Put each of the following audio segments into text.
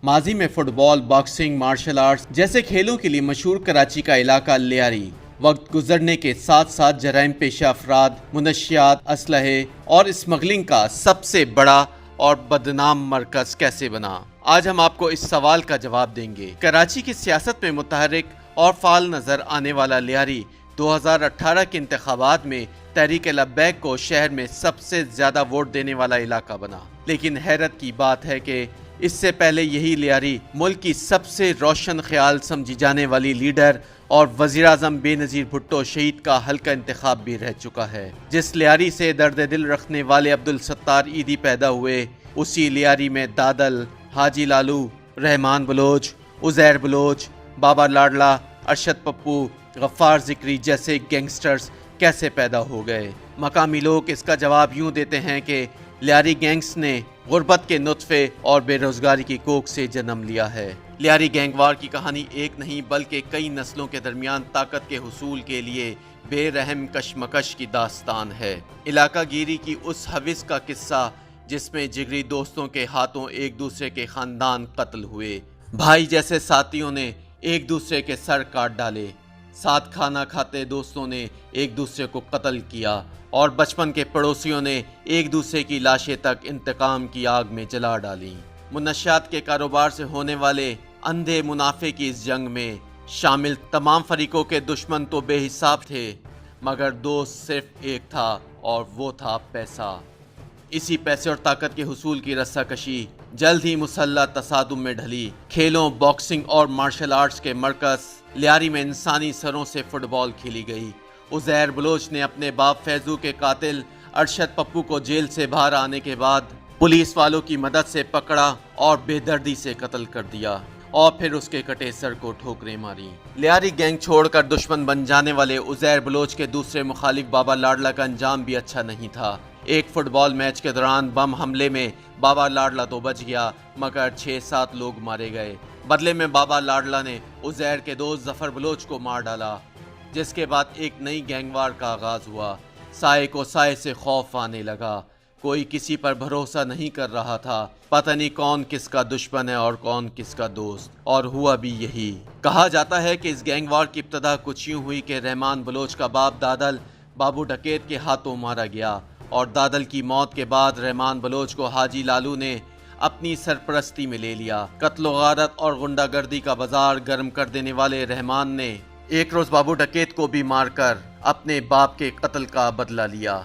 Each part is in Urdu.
ماضی میں فٹ بال، باکسنگ، مارشل آرٹس جیسے کھیلوں کے لیے مشہور کراچی کا علاقہ لیاری وقت گزرنے کے ساتھ ساتھ جرائم پیشہ افراد، منشیات، اسلحے اور اسمگلنگ کا سب سے بڑا اور بدنام مرکز کیسے بنا؟ آج ہم آپ کو اس سوال کا جواب دیں گے۔ کراچی کی سیاست میں متحرک اور فعال نظر آنے والا لیاری 2018 کے انتخابات میں تحریک لبیک کو شہر میں سب سے زیادہ ووٹ دینے والا علاقہ بنا۔ لیکن حیرت کی بات ہے کہ اس سے پہلے یہی لیاری ملک کی سب سے روشن خیال سمجھی جانے والی لیڈر اور وزیراعظم بے نظیر بھٹو شہید کا حلقہ انتخاب بھی رہ چکا ہے۔ جس لیاری سے درد دل رکھنے والے عبدالستار ایدھی پیدا ہوئے، اسی لیاری میں دادل، حاجی لالو، رحمان بلوچ، عزیر بلوچ، بابا لاڈلا، ارشد پپو، غفار ذکری جیسے گینگسٹرز کیسے پیدا ہو گئے؟ مقامی لوگ اس کا جواب یوں دیتے ہیں کہ لیاری گینگز نے غربت کے نطفے اور بے روزگاری کی کوکھ سے جنم لیا ہے۔ لیاری گینگ وار کی کہانی ایک نہیں بلکہ کئی نسلوں کے درمیان طاقت کے حصول کے لیے بے رحم کشمکش کی داستان ہے۔ علاقہ گیری کی اس حوث کا قصہ جس میں جگری دوستوں کے ہاتھوں ایک دوسرے کے خاندان قتل ہوئے، بھائی جیسے ساتھیوں نے ایک دوسرے کے سر کاٹ ڈالے، ساتھ کھانا کھاتے دوستوں نے ایک دوسرے کو قتل کیا اور بچپن کے پڑوسیوں نے ایک دوسرے کی لاشیں تک انتقام کی آگ میں جلا ڈالیں۔ منشیات کے کاروبار سے ہونے والے اندھے منافع کی اس جنگ میں شامل تمام فریقوں کے دشمن تو بے حساب تھے، مگر دوست صرف ایک تھا اور وہ تھا پیسہ۔ اسی پیسے اور طاقت کے حصول کی رسہ کشی جلد ہی مسلح تصادم میں ڈھلی۔ کھیلوں، باکسنگ اور مارشل آرٹس کے مرکز لیاری میں انسانی سروں سے فٹ بال کھیلی گئی۔ عزیر بلوچ نے اپنے باپ فیضو کے قاتل ارشد پپو کو جیل سے باہر آنے کے بعد پولیس والوں کی مدد سے پکڑا اور بے دردی سے قتل کر دیا اور پھر اس کے کٹے سر کو ٹھوکریں ماری۔ لیاری گینگ چھوڑ کر دشمن بن جانے والے عزیر بلوچ کے دوسرے مخالف بابا لاڈلا کا انجام بھی اچھا نہیں تھا۔ ایک فٹ بال میچ کے دوران بم حملے میں بابا لاڈلا تو بچ گیا مگر 6-7 لوگ مارے گئے۔ بدلے میں بابا لاڈلا نے عزیر کے دوست ظفر بلوچ کو مار ڈالا، جس کے بعد ایک نئی گینگ وار کا آغاز ہوا۔ سائے کو سائے سے خوف آنے لگا، کوئی کسی پر بھروسہ نہیں کر رہا تھا، پتہ نہیں کون کس کا دشمن ہے اور کون کس کا دوست، اور ہوا بھی یہی۔ کہا جاتا ہے کہ اس گینگ وار کی ابتدا کچھ یوں ہوئی کہ رحمان بلوچ کا باپ دادل بابو ڈکیت کے ہاتھوں مارا گیا اور دادل کی موت کے بعد رحمان بلوچ کو حاجی لالو نے اپنی سرپرستی میں لے لیا۔ قتل و غارت اور غنڈہ گردی کا بازار گرم کر دینے والے رحمان نے ایک روز بابو ڈکیت کو بھی مار کر اپنے باپ کے قتل کا بدلہ لیا۔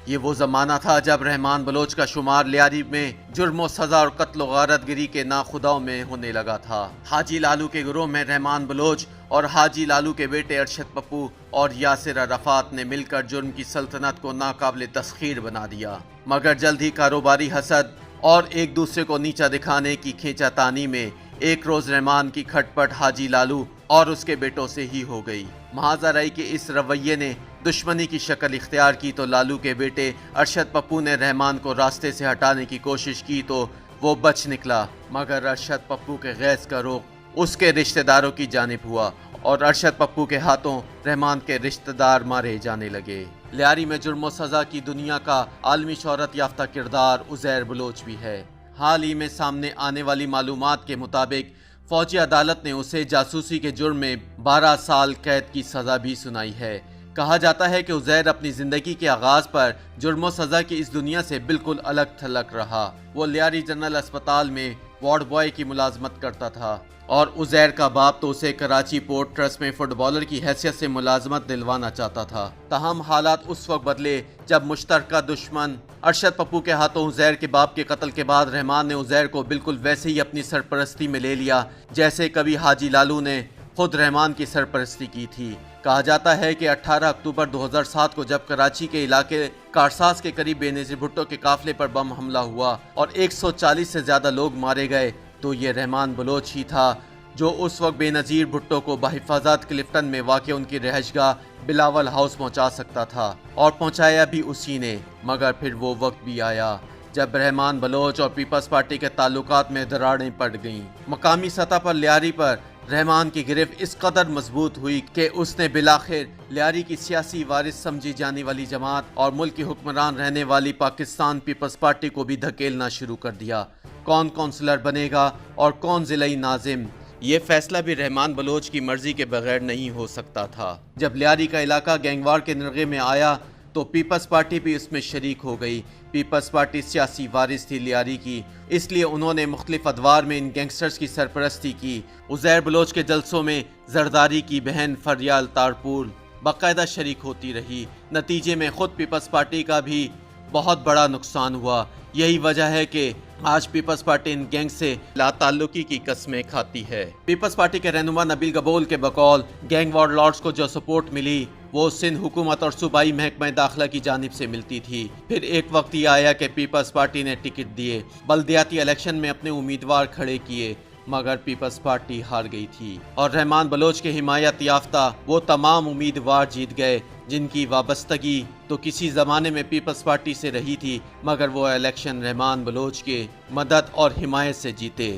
یہ وہ زمانہ تھا جب رحمان بلوچ کا شمار لیاری میں جرم و سزا اور قتل و غارت گری کے ناخداؤں میں ہونے لگا تھا۔ حاجی لالو کے گروہ میں رحمان بلوچ اور حاجی لالو کے بیٹے ارشد پپو اور یاسر عرفات نے مل کر جرم کی سلطنت کو ناقابل تسخیر بنا دیا، مگر جلد ہی کاروباری حسد اور ایک دوسرے کو نیچا دکھانے کی کھینچا تانی میں ایک روز رحمان کی کھٹ پٹ حاجی لالو اور اس کے بیٹوں سے ہی ہو گئی۔ محاذ رائی کے اس رویے نے دشمنی کی شکل اختیار کی تو لالو کے بیٹے ارشد پپو نے رحمان کو راستے سے ہٹانے کی کوشش کی تو وہ بچ نکلا، مگر ارشد پپو کے غیظ کا رخ اس کے رشتہ داروں کی جانب ہوا اور ارشد پپو کے ہاتھوں رحمان کے رشتہ دار مارے جانے لگے۔ لیاری میں جرم و سزا کی دنیا کا عالمی شہرت یافتہ کردار عزیر بلوچ بھی ہے۔ حال ہی میں سامنے آنے والی معلومات کے مطابق فوجی عدالت نے اسے جاسوسی کے جرم میں 12 سال قید کی سزا بھی سنائی ہے۔ کہا جاتا ہے کہ عزیر اپنی زندگی کے آغاز پر جرم و سزا کی اس دنیا سے بالکل الگ تھلگ رہا۔ وہ لیاری جنرل اسپتال میں وارڈ بوائے کی ملازمت کرتا تھا اور عزیر کا باپ تو اسے کراچی پورٹ ٹرسٹ میں فٹ بالر کی حیثیت سے ملازمت دلوانا چاہتا تھا۔ تاہم حالات اس وقت بدلے جب مشترکہ دشمن ارشد پپو کے ہاتھوں عزیر کے باپ کے قتل کے بعد رحمان نے عزیر کو بالکل ویسے ہی اپنی سرپرستی میں لے لیا جیسے کبھی حاجی لالو نے خود رحمان کی سرپرستی کی تھی۔ کہا جاتا ہے کہ 18 اکتوبر 2007 کو جب کراچی کے علاقے کارساز کے قریب بے نظیر بھٹو کے قافلے پر بم حملہ ہوا اور 140 سے زیادہ لوگ مارے گئے تو یہ رحمان بلوچ ہی تھا جو اس وقت بے نظیر بھٹو کو بحفاظت کلفٹن میں واقع ان کی رہائش گاہ بلاول ہاؤس پہنچا سکتا تھا، اور پہنچایا بھی اسی نے۔ مگر پھر وہ وقت بھی آیا جب رحمان بلوچ اور پیپلز پارٹی کے تعلقات میں دراڑیں پڑ گئیں۔ مقامی سطح پر لیاری پر رحمان کی گرفت اس قدر مضبوط ہوئی کہ اس نے بالآخر لیاری کی سیاسی وارث سمجھی جانے والی جماعت اور ملک کی حکمران رہنے والی پاکستان پیپلز پارٹی کو بھی دھکیلنا شروع کر دیا۔ کون کونسلر بنے گا اور کون ضلعی ناظم، یہ فیصلہ بھی رحمان بلوچ کی مرضی کے بغیر نہیں ہو سکتا تھا۔ جب لیاری کا علاقہ گینگوار کے نرغے میں آیا تو پیپلز پارٹی بھی اس میں شریک ہو گئی۔ پیپلز پارٹی سیاسی وارث تھی لیاری کی، اس لیے انہوں نے مختلف ادوار میں ان گینگسٹرز کی سرپرستی کی۔ عزیر بلوچ کے جلسوں میں زرداری کی بہن فریال تارپول باقاعدہ شریک ہوتی رہی۔ نتیجے میں خود پیپلز پارٹی کا بھی بہت بڑا نقصان ہوا۔ یہی وجہ ہے کہ آج پیپلز پارٹی ان گینگ سے لا تعلقی کی قسمیں کھاتی ہے۔ پیپلز پارٹی کے رہنما نبیل گبول کے بقول گینگ وار لارڈز کو جو سپورٹ ملی وہ سندھ حکومت اور صوبائی محکمہ داخلہ کی جانب سے ملتی تھی۔ پھر ایک وقت یہ آیا کہ پیپلز پارٹی نے ٹکٹ دیے، بلدیاتی الیکشن میں اپنے امیدوار کھڑے کیے، مگر پیپلز پارٹی ہار گئی تھی اور رحمان بلوچ کے حمایت یافتہ وہ تمام امیدوار جیت گئے جن کی وابستگی تو کسی زمانے میں پیپلز پارٹی سے رہی تھی، مگر وہ الیکشن رحمان بلوچ کے مدد اور حمایت سے جیتے،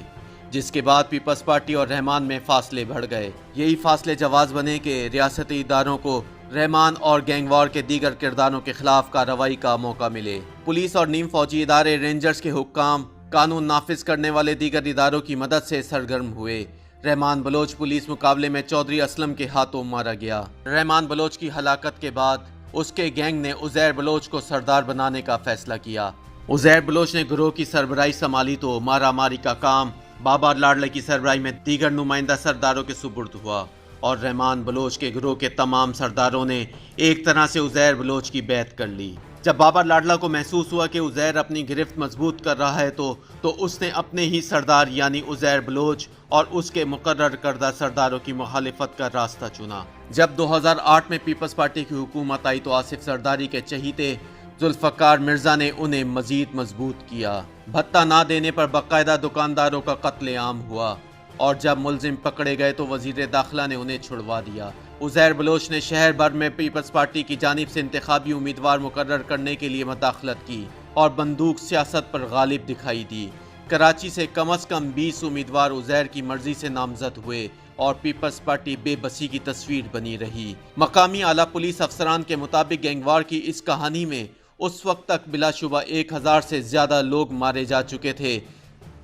جس کے بعد پیپلز پارٹی اور رحمان میں فاصلے بڑھ گئے۔ یہی فاصلے جواز بنے کہ ریاستی اداروں کو رحمان اور گینگ وار کے دیگر کرداروں کے خلاف کارروائی کا موقع ملے۔ پولیس اور نیم فوجی ادارے، رینجرز کے حکام، قانون نافذ کرنے والے دیگر اداروں کی مدد سے سرگرم ہوئے۔ رحمان بلوچ پولیس مقابلے میں چودھری اسلم کے ہاتھوں مارا گیا۔ رحمان بلوچ کی ہلاکت کے بعد اس کے گینگ نے عزیر بلوچ کو سردار بنانے کا فیصلہ کیا۔ عزیر بلوچ نے گروہ کی سربراہی سنبھالی تو مارا ماری کا کام بابا لاڈلے کی سربراہی میں دیگر نمائندہ سرداروں کے سپرد ہوا اور رحمان بلوچ کے گروہ کے تمام سرداروں نے ایک طرح سے عزیر بلوچ کی بیعت کر لی۔ جب بابا لاڈلا کو محسوس ہوا کہ عزیر اپنی گرفت مضبوط کر رہا ہے تو اس نے اپنے ہی سردار یعنی عزیر بلوچ اور اس کے مقرر کردہ سرداروں کی مخالفت کا راستہ چنا۔ جب 2008 میں پیپلز پارٹی کی حکومت آئی تو آصف زرداری کے چہیتے ذوالفقار مرزا نے انہیں مزید مضبوط کیا۔ بھتہ نہ دینے پر باقاعدہ دکانداروں کا قتل عام ہوا اور جب ملزم پکڑے گئے تو وزیر داخلہ نے انہیں چھڑوا دیا۔ عزیر بلوچ نے شہر بھر میں پیپلز پارٹی کی جانب سے انتخابی امیدوار مقرر کرنے کے لیے مداخلت کی اور بندوق سیاست پر غالب دکھائی دی۔ کراچی سے کم از کم 20 امیدوار عزیر کی مرضی سے نامزد ہوئے اور پیپلز پارٹی بے بسی کی تصویر بنی رہی۔ مقامی اعلیٰ پولیس افسران کے مطابق گینگوار کی اس کہانی میں اس وقت تک بلا شبہ 1000 سے زیادہ لوگ مارے جا چکے تھے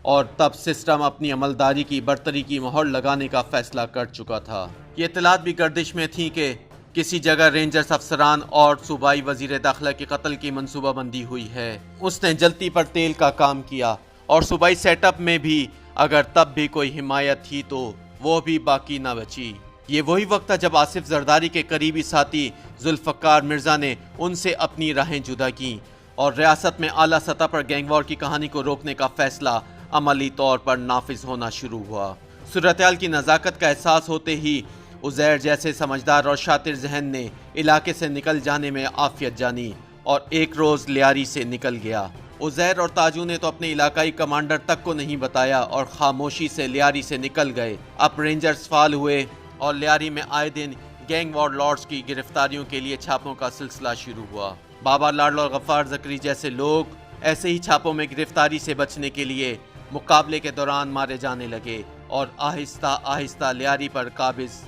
اور تب سسٹم اپنی عملداری کی برتری کی مہر لگانے کا فیصلہ کر چکا تھا۔ یہ اطلاعات بھی گردش میں تھیں کہ کسی جگہ رینجرز افسران اور صوبائی وزیر داخلہ کے قتل کی منصوبہ بندی ہوئی ہے۔ اس نے جلتی پر تیل کا کام کیا اور صوبائی سیٹ اپ میں بھی اگر تب بھی کوئی حمایت تھی تو وہ بھی باقی نہ بچی۔ یہ وہی وقت تھا جب آصف زرداری کے قریبی ساتھی ذوالفقار مرزا نے ان سے اپنی راہیں جدا کیں اور ریاست میں اعلیٰ سطح پر گینگ وار کی کہانی کو روکنے کا فیصلہ عملی طور پر نافذ ہونا شروع ہوا۔ صورتحال کی نزاکت کا احساس ہوتے ہی عزیر جیسے سمجھدار اور شاطر ذہن نے علاقے سے نکل جانے میں عافیت جانی اور ایک روز لیاری سے نکل گیا۔ عزیر اور تاجو نے تو اپنے علاقائی کمانڈر تک کو نہیں بتایا اور خاموشی سے لیاری سے نکل گئے۔ اب رینجرز فعال ہوئے اور لیاری میں آئے دن گینگ وار لارڈز کی گرفتاریوں کے لیے چھاپوں کا سلسلہ شروع ہوا۔ بابا لاڈلا اور غفار زکری جیسے لوگ ایسے ہی چھاپوں میں گرفتاری سے بچنے کے لیے مقابلے کے دوران مارے جانے لگے اور آہستہ آہستہ لیاری پر قابض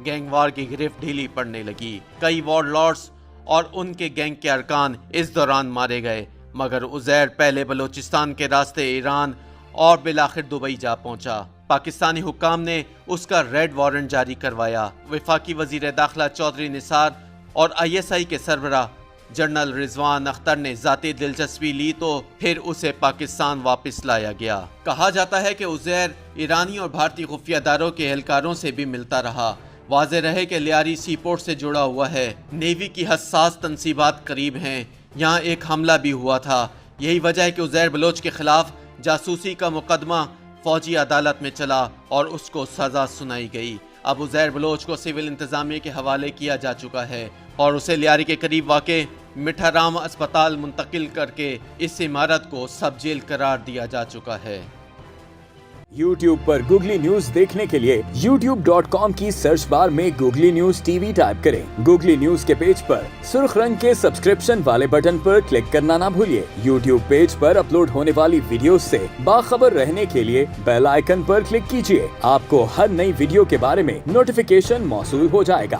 گینگ وار کی گرفت ڈھیلی پڑنے لگی۔ کئی وار لارڈز اور ان کے گینگ کے ارکان اس دوران مارے گئے، مگر عزیر پہلے بلوچستان کے راستے ایران اور بالآخر دبئی جا پہنچا۔ پاکستانی حکام نے اس کا ریڈ وارنٹ جاری کروایا۔ وفاقی وزیر داخلہ چودھری نثار اور ISI کے سربراہ جنرل رضوان اختر نے ذاتی دلچسپی لی تو پھر اسے پاکستان واپس لایا گیا۔ کہا جاتا ہے کہ عزیر ایرانی اور بھارتی خفیہ اداروں کے اہلکاروں سے بھی ملتا رہا۔ واضح رہے کہ لیاری سی پورٹ سے جڑا ہوا ہے، نیوی کی حساس تنصیبات قریب ہیں، یہاں ایک حملہ بھی ہوا تھا۔ یہی وجہ ہے کہ عزیر بلوچ کے خلاف جاسوسی کا مقدمہ فوجی عدالت میں چلا اور اس کو سزا سنائی گئی۔ اب عزیر بلوچ کو سول انتظامیہ کے حوالے کیا جا چکا ہے اور اسے لیاری کے قریب واقع مٹھا رام اسپتال منتقل کر کے اس عمارت کو سب جیل قرار دیا جا چکا ہے۔ YouTube پر گوگلی نیوز دیکھنے کے لیے youtube.com کی سرچ بار میں گوگلی نیوز TV ٹائپ کریں۔ گوگلی نیوز کے پیج پر سرخ رنگ کے سبسکرپشن والے بٹن پر کلک کرنا نہ بھولیے۔ YouTube پیج پر اپلوڈ ہونے والی ویڈیوز سے باخبر رہنے کے لیے بیل آئیکن پر کلک کیجیے۔ آپ کو ہر نئی ویڈیو کے بارے میں نوٹیفیکیشن موصول ہو جائے گا۔